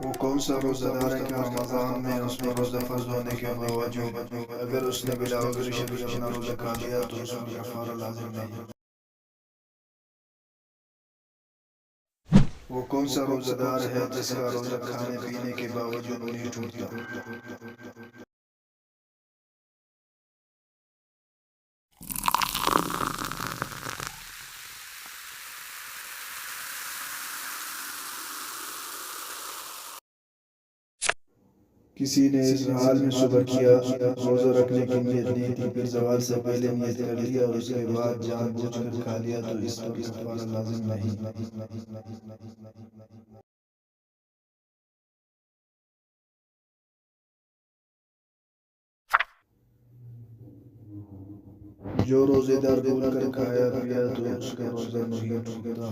वो कौन सा रोज़ादार है कि रमज़ान में उसमें रोज़ा फ़र्ज़ होने के बावजूद अगर उसने बिला उज़्र शर्त अपना रोज़ा खा लिया तो उस पर कफ़ारा लाज़िम नहीं। वो कौन सा रोज़ादार है जिसका रोज़ा खाने पीने के बावजूद नहीं टूटता। किसी ने इस हाल में सुबह किया रोज़ा रखने की नीयत नहीं थी, फिर ज़वाल से पहले नीयत कर लिया और उसके बाद जानबूझकर खा लिया तो इस पर कफ़ारा लाज़िम नहीं। जो रोज़ेदार भूल कर खाया पिया तो उसका रोज़ा नहीं टूटता।